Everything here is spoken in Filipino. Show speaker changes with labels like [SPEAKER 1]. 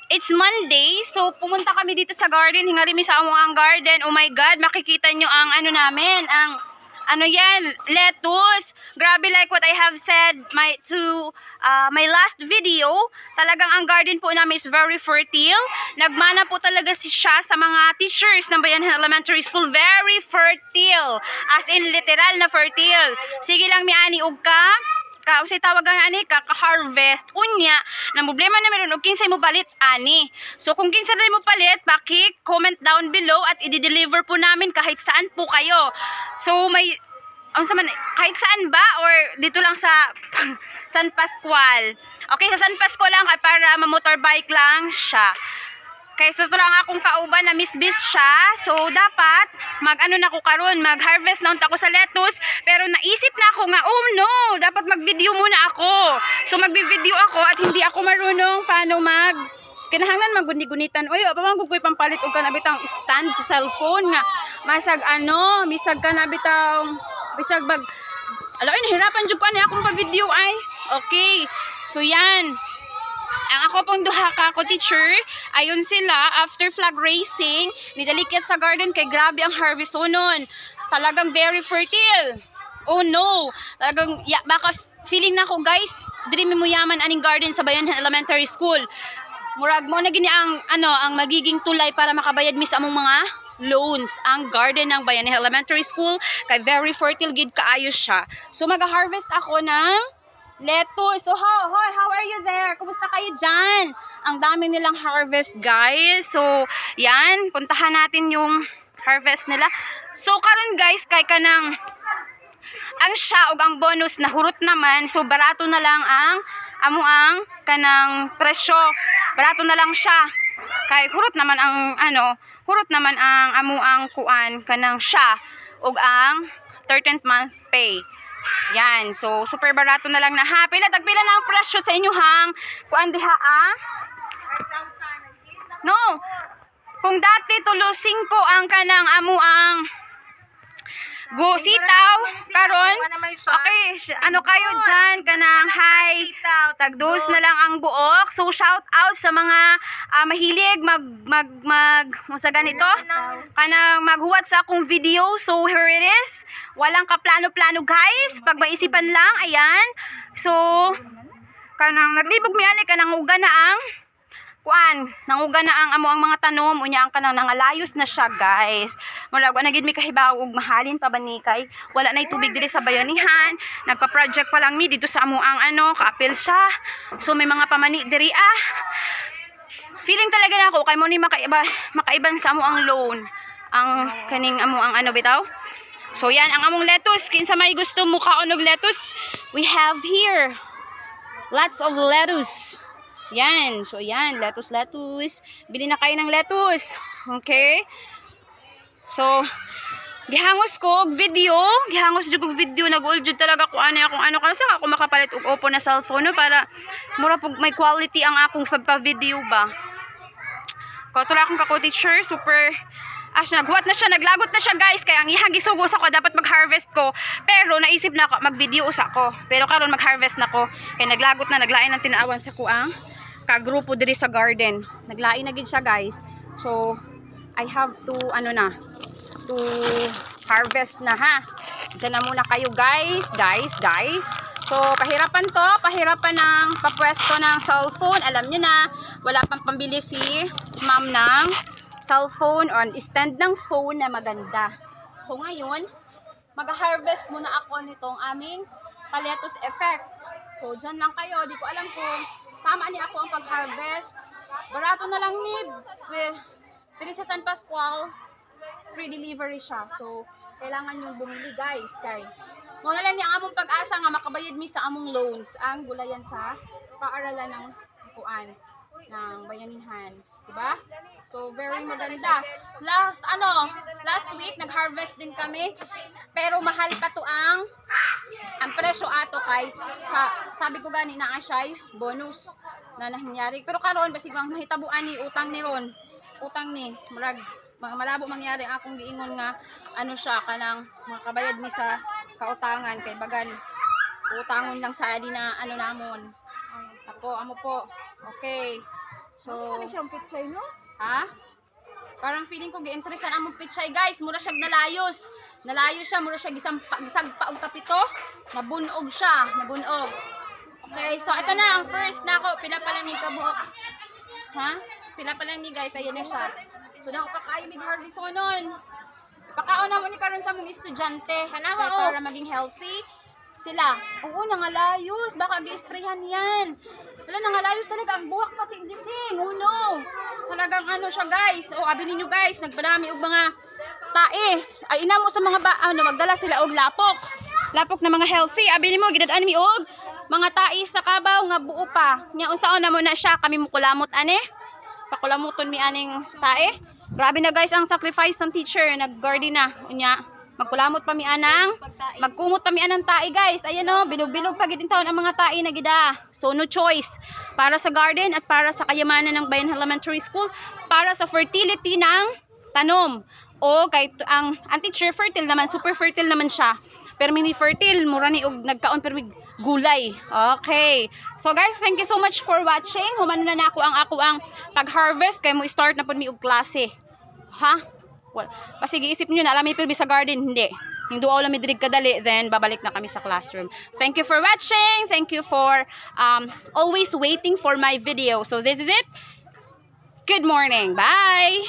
[SPEAKER 1] It's Monday, so pumunta kami dito sa garden. Hingari mi sa among ang garden. Oh my God, makikita nyo ang ano namin, ang ano yan, lettuce. Grabe, like what I have said my last video, talagang ang garden po namin is very fertile. Nagmana po talaga siya sa mga teachers ng Bayanihan Elementary School. Very fertile. As in, literal na fertile. Sige lang, miani og ka. Usay tawagan ani kaka-harvest unya na problema na meron og kinsay mo palit ani. So kung kinsa rin mo palit, comment down below at i-deliver po namin kahit saan po kayo. So may kahit saan ba or dito lang sa San Pascual. Okay, sa San Pascual lang para ma-motorbike lang siya. Kaya sa lang akong kauban na misbis siya. So dapat mag-ano na ko karon, mag-harvest na ako sa lettuce, pero naisip na ako nga, oh no, dapat mag-video muna ako. So magbi-video ako at hindi ako marunong paano kinahanglan magguni-gunitan. Oy, pamangkog ko'y pampalit og kanabitang stand sa cellphone nga misag kanabitang bisag alain hirapan jud ko ani akong pa-video ay. Okay. So yan. Ang ako pong duha ka ko teacher, ayon sila after flag racing, nidalikit sa garden kay grabe ang harvest nun. Talagang very fertile. Oh no, talagang baka feeling na ko guys, diri mi muyaman aning garden sa Bayanihan Elementary School. Murag mo na gini ang magiging tulay para makabayad mi sa among mga loans. Ang garden ng Bayanihan Elementary School kay very fertile gid kaayo siya. So mag-harvest ako ng lettuce. So how are you there? Kumusta kayo dyan? Ang dami nilang harvest guys. So yan, puntahan natin yung harvest nila. So karon guys, kay kanang ang siya ug ang bonus na hurot naman. So barato na lang ang kanang presyo. Barato na lang siya. Kay hurot naman ang amuang kuan kanang siya ug ang 13th month pay. Yan, so super barato na lang na ha. Tagpila na ang presyo sa inyo hang kuan diha No. Kung dati tulo 5 ang kanang amuang sitaw karon. Okay, ano kayo dyan kanang high tagdos na lang ang buok. So shout out sa mga mahilig sa ganito kanang maghuwat sa akong video. So here it is. Walang kaplano-plano guys, pagmaisipan lang. Ayan, so kanang naglibog mi ani kanang uga na ang nanguga na ang ang mga tanom unya ang kanang nangalayos na siya guys. Mula na gid mi kahibaw og mahalin pa ba ni kay wala nay tubig diri sa Bayanihan. Nagpa-project pa lang mi dito sa amo ang kaapil siya. So may mga pamani diri Feeling talaga na ako kay mo ni makaiban sa amo ang loan. Ang kaning amo ang bitaw. So yan ang among lettuce. Kinsa may gusto mo kaon og lettuce, we have here lots of lettuce. Yan. So, yan. Lettuce. Bili na kayo ng lettuce. Okay? So, gihangos ko og video. Nag-uljud talaga ko ano. Kasi ako makapalit og Oppo na cellphone no, para mura pug may quality ang akong pagpa-video ba. Katula akong kako-teacher. Super naghuwat na siya, naglagot na siya guys. Kaya ang ihang gisugos ako, dapat mag-harvest ko. Pero naisip na ako, mag-video usa ko. Pero karon mag-harvest na ko. Kaya naglagot na, naglain ng tinaawan sa kuang kagrupo diri sa garden. Naglain na gid siya guys. So I have to to harvest na ha. Diyan na muna kayo guys. So pahirapan ng papwesto ng cellphone. Alam niyo na, wala pang pambili si ma'am ng cellphone or stand ng phone na maganda. So ngayon, mag-harvest muna ako nitong aming lettuce effect. So diyan lang kayo. Di ko alam kung tama ni ako ang pag-harvest. Barato na lang ni dito sa San Pascual, free delivery siya. So kailangan yung bumili guys. Kay muna lang ni ang among pag-asa nga makabayad mi sa among loans. Ang gulayan sa paaralan ng kuan ng Bayanihan, diba? So very maganda. Last week nag-harvest din kami, pero mahal pa to ang presyo ato kay sabi ko gani na siya bonus na nangyari. Pero karon basig ang mahitabuan ni utang murag malabo mangyari akong giingon nga siya kanang makabayad mi sa kautangan kay bagan utangon lang sa na namon. Ako amo po. Okay. So,
[SPEAKER 2] siyang pichay, no?
[SPEAKER 1] ha? Parang feeling ko gi-interesan among pichay guys. Mura siya nalayos. Nalayos siya, mura siya gisag pa og kapito. Nabunog siya, nabunog. Okay, so ito na ang first nako. Pila pala ni kabuok. Ha? Pila pala ni guys, ayan na siya. So na pa kayo mig harvest noon. Pakaon na mo ni karon sa mong estudyante para maging healthy sila. Oo, nangalayos. Baka gi-sprayhan yan. Wala, nangalayos talaga. Ang buwak pati gising. Oh no. Talagang ano siya guys. O, abi ninyo guys. Nagpadami og mga tae. Ay, ina mo sa mga magdala sila og lapok. Lapok na mga healthy. Abi nimo gidadaan mi og mga tae sa kabaw nga buo pa. Nya unsaon na mo na siya. Kami mukulamot ane. Pakulamuton mi aning tae. Grabe na guys ang sacrifice ng teacher. Nag-garden na. Unya. Magkulamot pa mi anang, magkumot pa mi anang tae guys. Ayan o, bilog-bilog pa gid taon ang mga tae na gida. So no choice. Para sa garden at para sa kayamanan ng Bayan Elementary School, para sa fertility ng tanom. O kay ang teacher fertile naman, super fertile naman siya. Pero mini fertile, mura ni og nagkaon pero gulay. Okay. So guys, thank you so much for watching. Humano na ako ang pag-harvest kay mo start na pud mi og klase. Ha? Well, kasi giisip nyo na alam may pirbi sa garden, hindi. Yung duwa lang midrig kadali, then babalik na kami sa classroom. Thank you for watching. Thank you for always waiting for my video. So this is it. Good morning. Bye!